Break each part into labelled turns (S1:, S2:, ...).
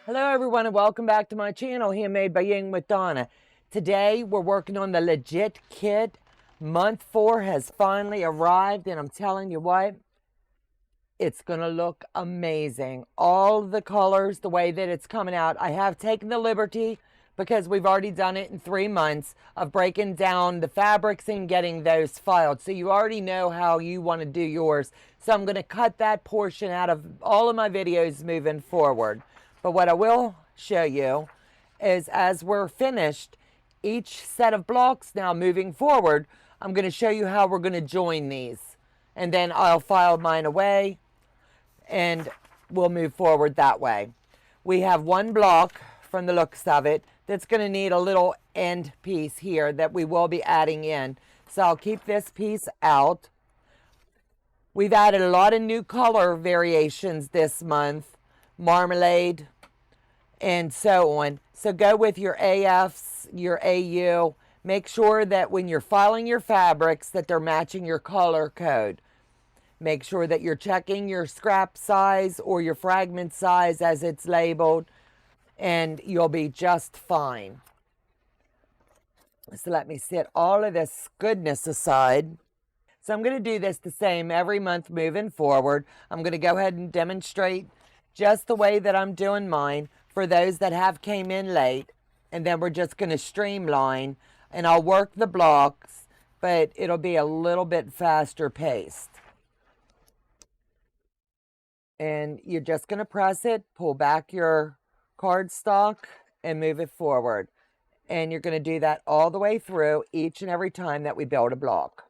S1: Hello everyone and welcome back to my channel, Handmade by Ying with Donna. Today we're working on the Legit kit. Month 4 has finally arrived and I'm telling you what, it's going to look amazing. All the colors, the way that it's coming out. I have taken the liberty, because we've already done it in 3 months, of breaking down the fabrics and getting those filed. So you already know how you want to do yours. So I'm going to cut that portion out of all of my videos moving forward. But what I will show you is, as we're finished each set of blocks now moving forward, I'm going to show you how we're going to join these. And then I'll file mine away and we'll move forward that way. We have one block from the looks of it that's going to need a little end piece here that we will be adding in. So I'll keep this piece out. We've added a lot of new color variations this month, marmalade, and so on. So go with your AFs, your AU. Make sure that when you're filing your fabrics that they're matching your color code. Make sure that you're checking your scrap size or your fragment size as it's labeled, and you'll be just fine. So let me set all of this goodness aside. So I'm going to do this the same every month moving forward. I'm going to go ahead and demonstrate just the way that I'm doing mine for those that have came in late. And then we're just going to streamline, and I'll work the blocks, but it'll be a little bit faster paced. And you're just going to press it, pull back your cardstock, and move it forward. And you're going to do that all the way through each and every time that we build a block.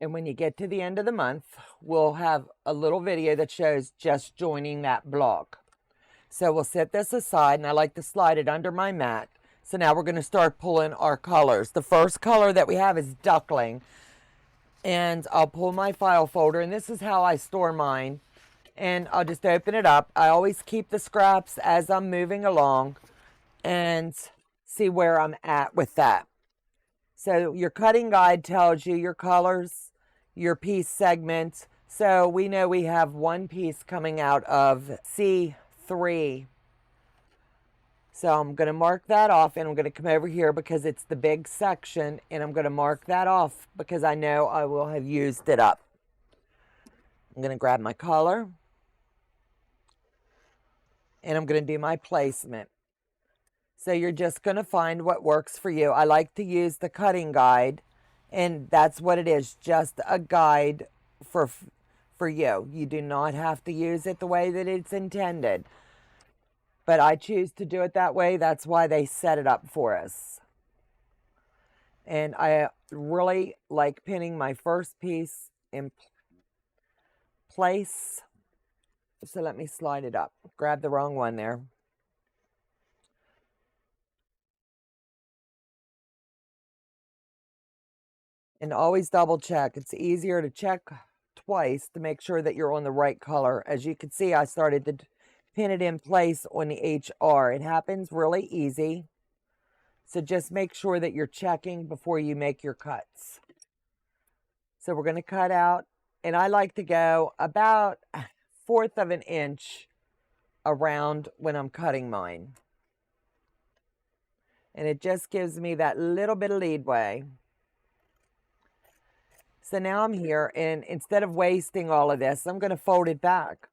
S1: And when you get to the end of the month, we'll have a little video that shows just joining that block. So we'll set this aside, and I like to slide it under my mat. So now we're going to start pulling our colors. The first color that we have is Duckling. And I'll pull my file folder, and this is how I store mine. And I'll just open it up. I always keep the scraps as I'm moving along and see where I'm at with that. So your cutting guide tells you your colors, your piece segments. So we know we have one piece coming out of C3. So I'm going to mark that off, and I'm going to come over here because it's the big section, and I'm going to mark that off because I know I will have used it up. I'm going to grab my color, and I'm going to do my placement. So you're just going to find what works for you. I like to use the cutting guide, and that's what it is, just a guide for you. You do not have to use it the way that it's intended. But I choose to do it that way. That's why they set it up for us. And I really like pinning my first piece in place. So let me slide it up. Grab the wrong one there. And always double check. It's easier to check twice to make sure that you're on the right color. As you can see, I started to pin it in place on the HR. It happens really easy. So just make sure that you're checking before you make your cuts. So we're going to cut out, and I like to go about 1/4 of an inch around when I'm cutting mine. And it just gives me that little bit of leadway. So now I'm here, and instead of wasting all of this, I'm going to fold it back.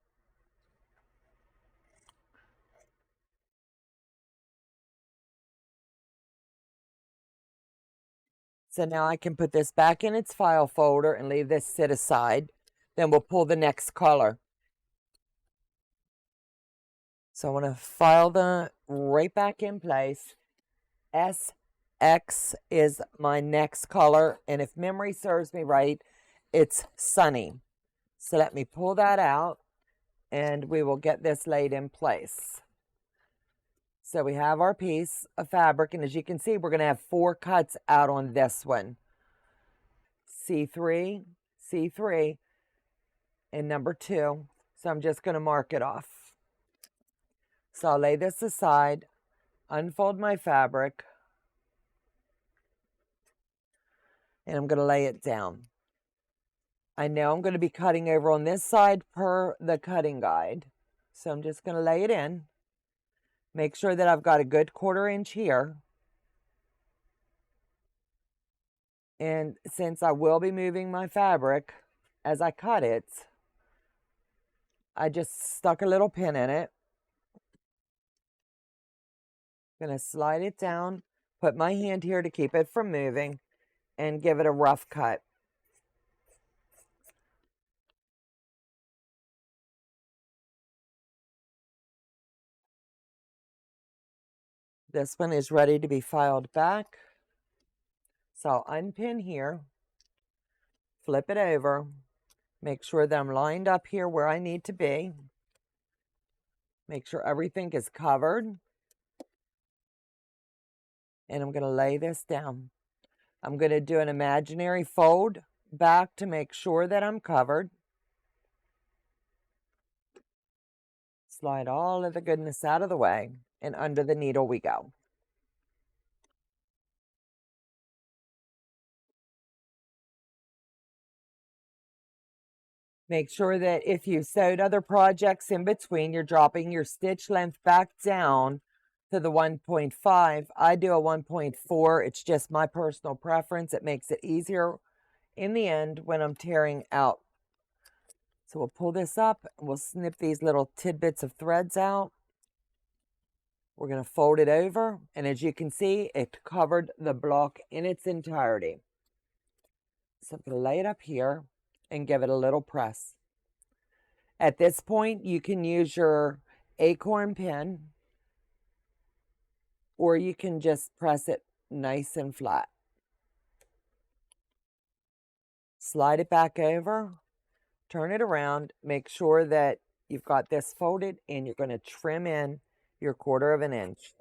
S1: So now I can put this back in its file folder and leave this sit aside. Then we'll pull the next color. So I want to file the right back in place. SX is my next color, and if memory serves me right, it's Sunny. So let me pull that out, and we will get this laid in place. So we have our piece of fabric, and as you can see, we're going to have 4 cuts out on this one. C3, C3, and number 2. So I'm just going to mark it off. So I'll lay this aside, unfold my fabric, and I'm going to lay it down. I know I'm going to be cutting over on this side per the cutting guide. So I'm just going to lay it in. Make sure that I've got a good 1/4 inch here. And since I will be moving my fabric as I cut it, I just stuck a little pin in it. I'm going to slide it down, put my hand here to keep it from moving, and give it a rough cut. This one is ready to be filed back. So I'll unpin here, flip it over, make sure that I'm lined up here where I need to be. Make sure everything is covered. And I'm going to lay this down. I'm going to do an imaginary fold back to make sure that I'm covered. Slide all of the goodness out of the way, and under the needle we go. Make sure that if you sewed other projects in between, you're dropping your stitch length back down to the 1.5. I do a 1.4. It's just my personal preference. It makes it easier in the end when I'm tearing out. So we'll pull this up and we'll snip these little tidbits of threads out. We're going to fold it over, and as you can see, it covered the block in its entirety. So I'm going to lay it up here and give it a little press. At this point, you can use your acorn pin, or you can just press it nice and flat. Slide it back over, turn it around, make sure that you've got this folded, and you're going to trim in your 1/4 inch.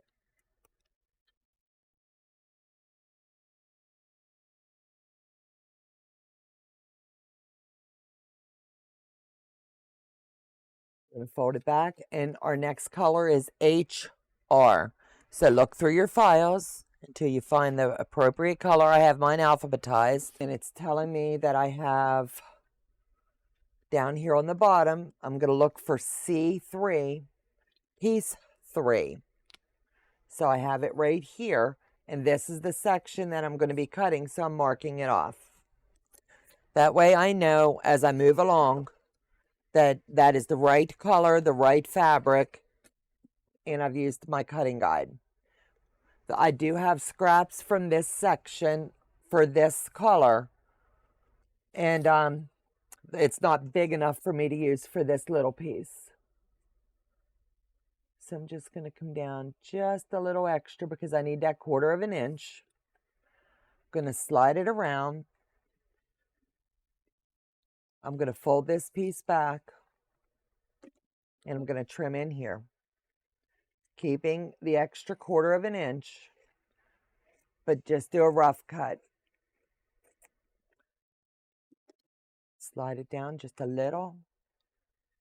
S1: I'm going to fold it back, and our next color is HR. So look through your files until you find the appropriate color. I have mine alphabetized, and it's telling me that I have down here on the bottom, I'm going to look for C3, piece 3. So I have it right here, and this is the section that I'm going to be cutting, so I'm marking it off. That way I know as I move along that that is the right color, the right fabric, and I've used my cutting guide. I do have scraps from this section for this color, and it's not big enough for me to use for this little piece. So I'm just going to come down just a little extra because I need that 1/4 inch. I'm going to slide it around. I'm going to fold this piece back, and I'm going to trim in here, keeping the extra 1/4 inch, but just do a rough cut. Slide it down just a little,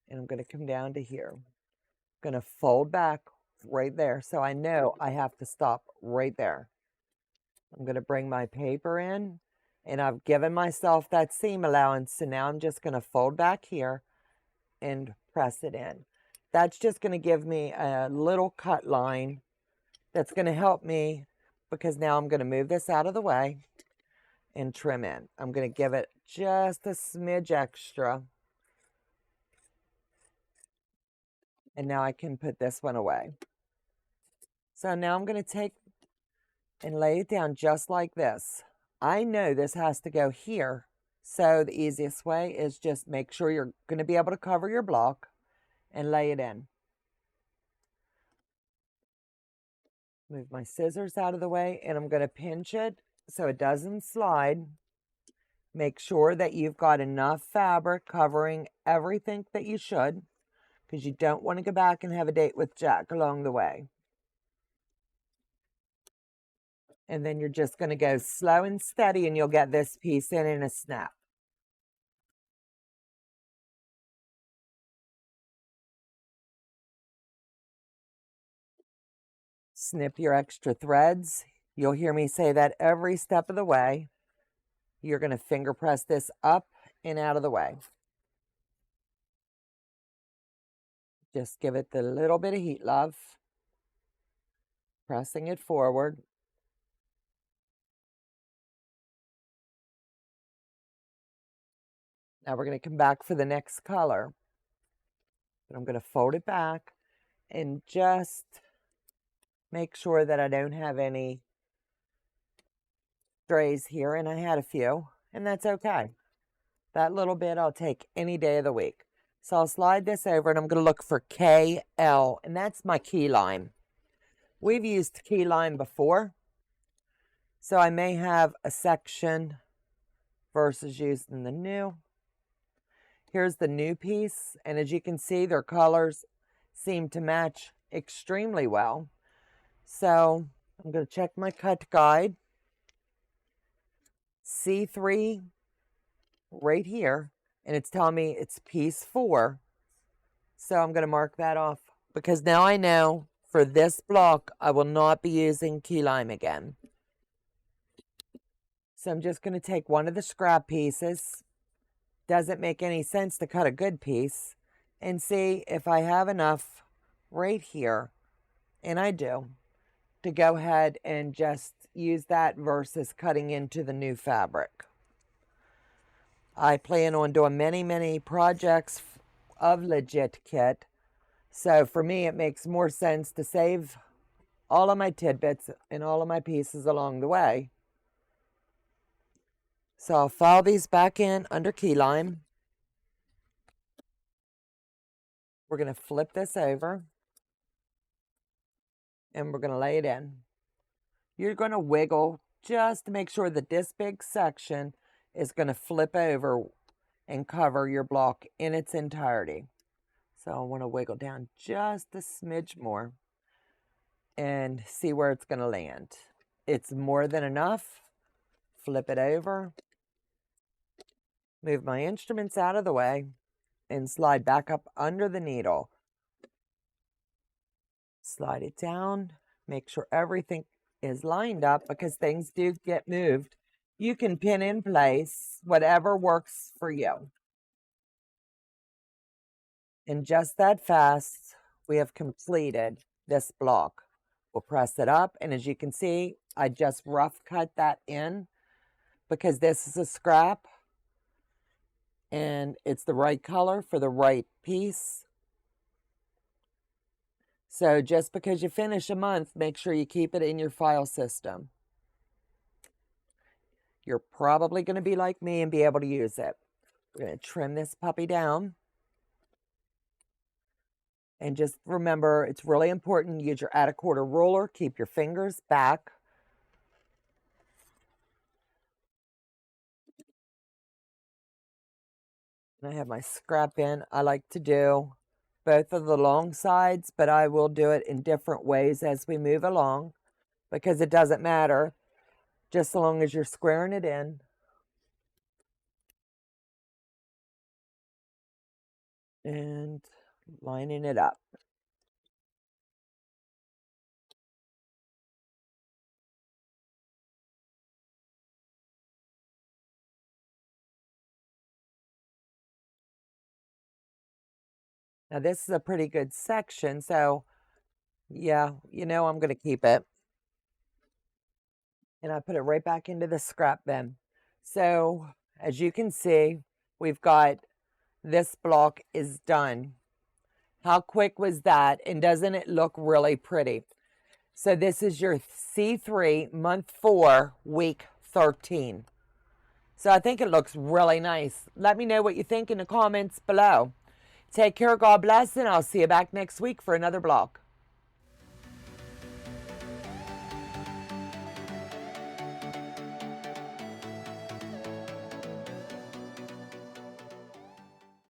S1: and I'm going to come down to here. I'm going to fold back right there, so I know I have to stop right there. I'm going to bring my paper in, and I've given myself that seam allowance, so now I'm just going to fold back here and press it in. That's just going to give me a little cut line that's going to help me, because now I'm going to move this out of the way and trim in. I'm going to give it just a smidge extra. And now I can put this one away. So now I'm going to take and lay it down just like this. I know this has to go here. So the easiest way is just make sure you're going to be able to cover your block and lay it in. Move my scissors out of the way, and I'm going to pinch it so it doesn't slide. Make sure that you've got enough fabric covering everything that you should, because you don't want to go back and have a date with Jack along the way. And then you're just going to go slow and steady, and you'll get this piece in a snap. Snip your extra threads. You'll hear me say that every step of the way. You're going to finger press this up and out of the way. Just give it the little bit of heat, love. Pressing it forward. Now we're going to come back for the next color. But I'm going to fold it back and just make sure that I don't have any strays here. And I had a few, and that's okay. That little bit I'll take any day of the week. So I'll slide this over, and I'm going to look for KL, and that's my key lime. We've used key lime before, so I may have a section versus using the new. Here's the new piece, and as you can see, their colors seem to match extremely well. So I'm going to check my cut guide. C3 right here, and it's telling me it's piece 4. So I'm going to mark that off because now I know for this block I will not be using key lime again. So I'm just going to take one of the scrap pieces. Doesn't make any sense to cut a good piece, and see if I have enough right here, and I do, to go ahead and just use that versus cutting into the new fabric. I plan on doing many projects of Legit Kit, so for me it makes more sense to save all of my tidbits and all of my pieces along the way. So I'll file these back in under key lime. We're going to flip this over, and we're going to lay it in. You're going to wiggle just to make sure that this big section is going to flip over and cover your block in its entirety. So I want to wiggle down just a smidge more and see where it's going to land. It's more than enough. Flip it over. Move my instruments out of the way and slide back up under the needle. Slide it down. Make sure everything is lined up because things do get moved. You can pin in place whatever works for you. And just that fast, we have completed this block. We'll press it up, and as you can see, I just rough cut that in because this is a scrap and it's the right color for the right piece. So just because you finish a month, make sure you keep it in your file system. You're probably going to be like me and be able to use it. We're going to trim this puppy down. And just remember, it's really important to use your add a quarter ruler. Keep your fingers back. And I have my scrap in. I like to do both of the long sides, but I will do it in different ways as we move along because it doesn't matter, just so long as you're squaring it in. And lining it up. Now this is a pretty good section, so yeah, you know I'm going to keep it. And I put it right back into the scrap bin. So as you can see, we've got this block is done. How quick was that? And doesn't it look really pretty? So this is your C3 month 4 week 13. So I think it looks really nice. Let me know what you think in the comments below. Take care, God bless, and I'll see you back next week for another block.